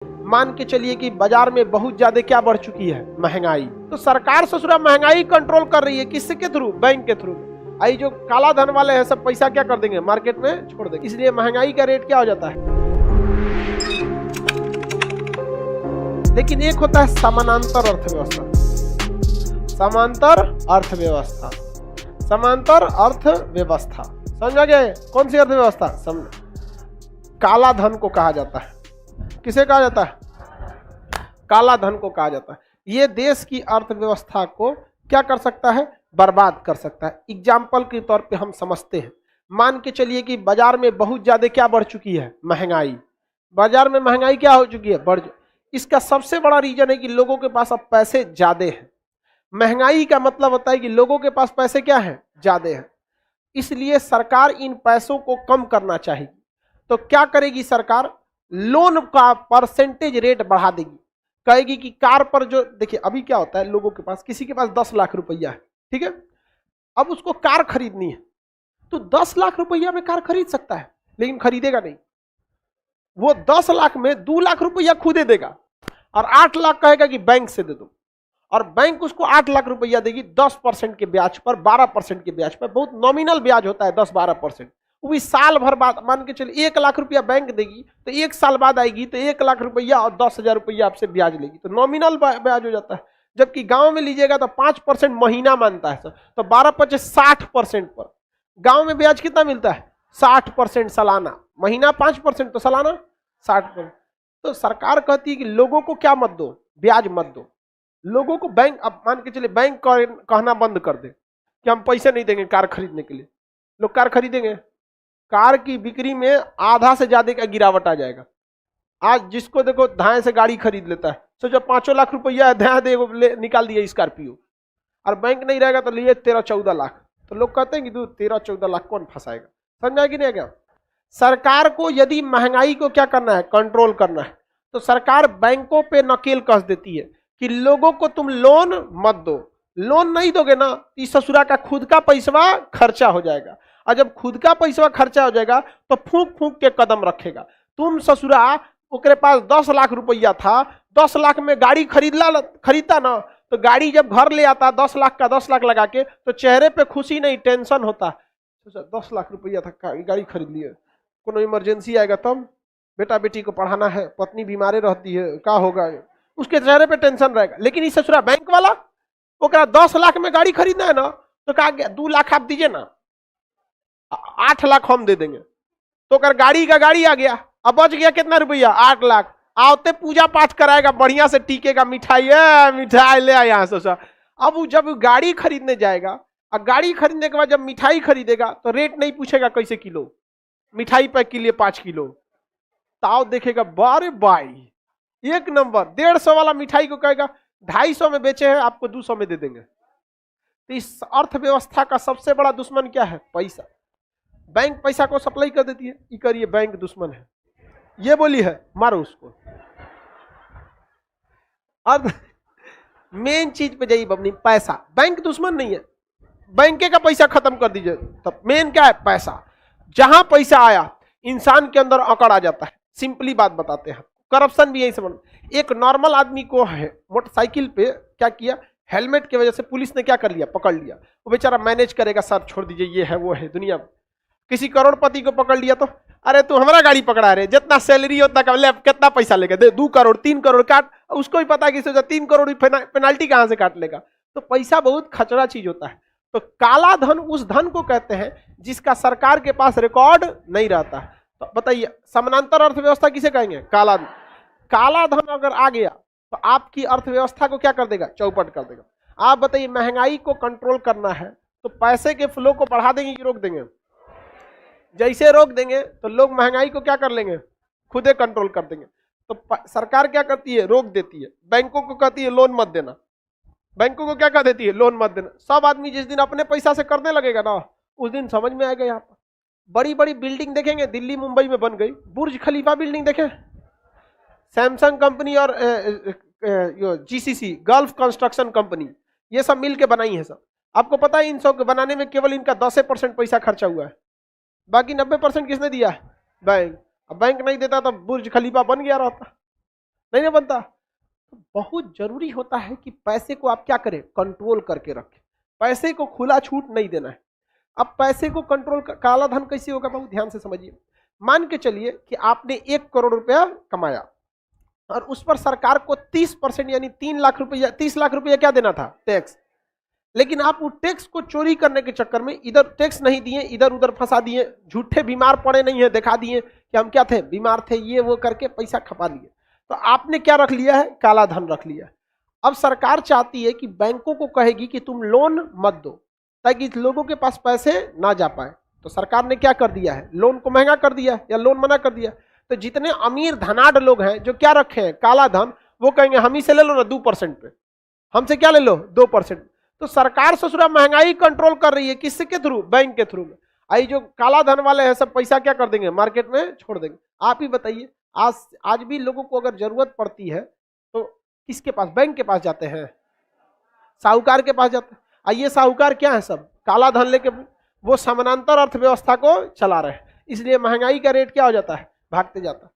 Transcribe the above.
मान के चलिए कि बाजार में बहुत ज्यादा क्या बढ़ चुकी है, महंगाई। तो सरकार ससुरा महंगाई कंट्रोल कर रही है, किसके थ्रू? बैंक के थ्रू। आई जो काला धन वाले हैं सब पैसा क्या कर देंगे, मार्केट में छोड़ देंगे, इसलिए महंगाई का रेट क्या हो जाता है। लेकिन एक होता है समानांतर अर्थव्यवस्था, समांतर अर्थव्यवस्था, समांतर अर्थव्यवस्था, समझा गया? कौन सी अर्थव्यवस्था? काला धन को कहा जाता है। किसे कहा जाता है? काला धन को कहा जाता है। ये देश की अर्थव्यवस्था को क्या कर सकता है? बर्बाद कर सकता है। एग्जाम्पल के तौर पे हम समझते हैं, मान के चलिए कि बाजार में बहुत ज्यादा क्या बढ़ चुकी है, महंगाई। बाजार में महंगाई क्या हो चुकी है, बढ़। इसका सबसे बड़ा रीजन है कि लोगों के पास अब पैसे ज्यादा हैं। महंगाई का मतलब होता है कि लोगों के पास पैसे क्या है, ज्यादा है। इसलिए सरकार इन पैसों को कम करना चाहेगी। तो क्या करेगी सरकार? लोन का परसेंटेज रेट बढ़ा देगी। कहेगी कि कार पर जो, देखिए अभी क्या होता है, लोगों के पास, किसी के पास 10 लाख रुपया है, ठीक है, अब उसको कार खरीदनी है, तो 10 लाख रुपया में कार खरीद सकता है, लेकिन खरीदेगा नहीं। वो 10 लाख में 2 लाख रुपया खुदे देगा और 8 लाख कहेगा कि बैंक से दे दो, और बैंक उसको 8 लाख रुपया देगी 10% के ब्याज पर, 12% के ब्याज पर। बहुत नॉमिनल ब्याज होता है 10-12%। वो भी साल भर बाद, मान के चलिए 1 लाख रुपया बैंक देगी तो 1 साल बाद आएगी तो 1 लाख रुपया और 10,000 रुपया आपसे ब्याज लेगी, तो नॉमिनल ब्याज हो जाता है। जबकि गांव में लीजिएगा तो 5% महीना मानता है सर, तो 12-5 60% पर। गांव में ब्याज कितना मिलता है? 60% सालाना, महीना 5% तो सालाना 60%। तो सरकार कहती है कि लोगों को क्या मत दो, ब्याज मत दो लोगों को। बैंक, अब मान के चलिए बैंक कहना बंद कर दे कि हम पैसे नहीं देंगे कार खरीदने के लिए, लोग कार खरीदेंगे? कार की बिक्री में आधा से ज्यादा का गिरावट आ जाएगा। आज जिसको देखो धाए से गाड़ी खरीद लेता है, सोचो 5 लाख रुपया धाए दे निकाल दिया स्कॉर्पियो, और बैंक नहीं रहेगा तो लिए 13-14 लाख। तो लोग कहते हैं कि 13-14 लाख कौन फंसाएगा? समझा कि नहीं? क्या सरकार को यदि महंगाई को क्या करना है, कंट्रोल करना है, तो सरकार बैंकों पे नकेल कस देती है कि लोगों को तुम लोन मत दो। लोन नहीं दोगे ना, इस ससुरा का खुद का पैसा खर्चा हो जाएगा, और जब खुद का पैसा खर्चा हो जाएगा तो फूंक फूंक के कदम रखेगा। तुम ससुरा, ओकरे पास 10 लाख रुपया था, 10 लाख में गाड़ी खरीदता ना, तो गाड़ी जब घर ले आता 10 लाख का 10 लाख लगा के, तो चेहरे पे खुशी नहीं टेंशन होता। 10 लाख रुपया था, गाड़ी खरीद लिए, कोनो इमरजेंसी आएगा तब, बेटा बेटी को पढ़ाना है, पत्नी बीमारी रहती है, क्या होगा, उसके चेहरे पे टेंशन रहेगा। लेकिन इस ससुरा बैंक वाला, ओकरा 10 लाख में गाड़ी खरीदना है ना, तो कहा 2 लाख आप दीजिए ना, 8 लाख हम दे देंगे। तो अगर गाड़ी का गाड़ी आ गया, अब बच गया कितना रुपया, 8 लाख। आवते पूजा पाठ कराएगा, बढ़िया से टीकेगा, मिठाई मिठाई ले आया सोचा। अब वो जब गाड़ी खरीदने जाएगा, और गाड़ी खरीदने के बाद जब मिठाई खरीदेगा तो रेट नहीं पूछेगा कैसे किलो, मिठाई पैक के लिए 5 किलो, ताव देखेगा, बारे भाई 1 नंबर, 150 वाला मिठाई को कहेगा 250 में बेचे हैं, आपको 200 में दे देंगे। तो इस अर्थव्यवस्था का सबसे बड़ा दुश्मन क्या है? पैसा। बैंक पैसा को सप्लाई कर देती है, ये करिए बैंक दुश्मन है, ये बोली है, मारो उसको। अब मेन चीज पे जाइए बबनी, पैसा। बैंक दुश्मन नहीं है, बैंक का पैसा खत्म कर दीजिए। तब मेन क्या है? पैसा। जहां पैसा आया इंसान के अंदर अकड़ आ जाता है। सिंपली बात बताते हैं, करप्शन भी यही समझ। एक नॉर्मल आदमी को है मोटरसाइकिल पे क्या किया, हेलमेट की वजह से पुलिस ने क्या कर लिया, पकड़ लिया। वो बेचारा मैनेज करेगा, सर छोड़ दीजिए, ये है वो है दुनिया में। किसी करोड़पति को पकड़ लिया तो, अरे तू हमारा गाड़ी पकड़ा रहे, जितना सैलरी होता है कितना पैसा लेगा, दे 2 करोड़ 3 करोड़ काट। उसको भी पता है कि 3 करोड़ पेनाल्टी कहां से काट लेगा। तो पैसा बहुत खचरा चीज होता है। तो काला धन उस धन को कहते हैं जिसका सरकार के पास रिकॉर्ड नहीं रहता। तो बताइए समानांतर अर्थव्यवस्था किसे कहेंगे? काला धन। काला धन अगर आ गया तो आपकी अर्थव्यवस्था को क्या कर देगा? चौपट कर देगा। आप बताइए, महंगाई को कंट्रोल करना है तो पैसे के फ्लो को बढ़ा देंगे कि रोक देंगे? जैसे रोक देंगे तो लोग महंगाई को क्या कर लेंगे? खुदे कंट्रोल कर देंगे। तो सरकार क्या करती है? रोक देती है। बैंकों को कहती है लोन मत देना। बैंकों को क्या कह देती है? लोन मत देना। सब आदमी जिस दिन अपने पैसा से करने लगेगा ना, उस दिन समझ में आएगा। यहाँ पर बड़ी बड़ी बिल्डिंग देखेंगे, दिल्ली मुंबई में बन गई, बुर्ज खलीफा बिल्डिंग देखें, सैमसंग कंपनी और जीसीसी गल्फ कंस्ट्रक्शन कंपनी, ये सब मिलके बनाई है सब। आपको पता है इन सब के बनाने में केवल इनका 10% पैसा खर्चा हुआ है, बाकी 90% किसने दिया है? बैंक। अब बैंक नहीं देता तो बुर्ज खलीफा बन गया रहता। नहीं ना बनता। तो बहुत जरूरी होता है कि पैसे को आप क्या करें, कंट्रोल करके रखें, पैसे को खुला छूट नहीं देना है। अब पैसे को कंट्रोल, काला धन कैसे होगा, बहुत ध्यान से समझिए। मान के चलिए कि आपने 1 करोड़ रुपया कमाया और उस पर सरकार को 30% यानी 3 लाख रुपया, 30 लाख रुपया क्या देना था, टैक्स। लेकिन आप वो टैक्स को चोरी करने के चक्कर में इधर टैक्स नहीं दिए, इधर उधर फंसा दिए, झूठे बीमार पड़े नहीं है, दिखा दिए कि हम क्या थे, बीमार थे, ये वो करके पैसा खपा लिए। तो आपने क्या रख लिया है, काला धन रख लिया है। अब सरकार चाहती है कि बैंकों को कहेगी कि तुम लोन मत दो, ताकि लोगों के पास पैसे ना जा पाए। तो सरकार ने क्या कर दिया है, लोन को महंगा कर दिया या लोन मना कर दिया। तो जितने अमीर धनाढ़ लोग हैं जो क्या रखे हैं, काला धन, वो कहेंगे हम ही से ले लो ना 2% पे, हमसे क्या ले लो 2%। तो सरकार ससुरा महंगाई कंट्रोल कर रही है, किसके थ्रू, बैंक के थ्रू में। आई जो काला धन वाले हैं सब पैसा क्या कर देंगे, मार्केट में छोड़ देंगे। आप ही बताइए, आज भी लोगों को अगर जरूरत पड़ती है तो किसके पास, बैंक के पास जाते हैं, साहूकार के पास जाते हैं। ये साहूकार क्या है, सब काला धन लेके वो समानांतर अर्थव्यवस्था को चला रहे हैं, इसलिए महंगाई का रेट क्या हो जाता है, भागते जाता है।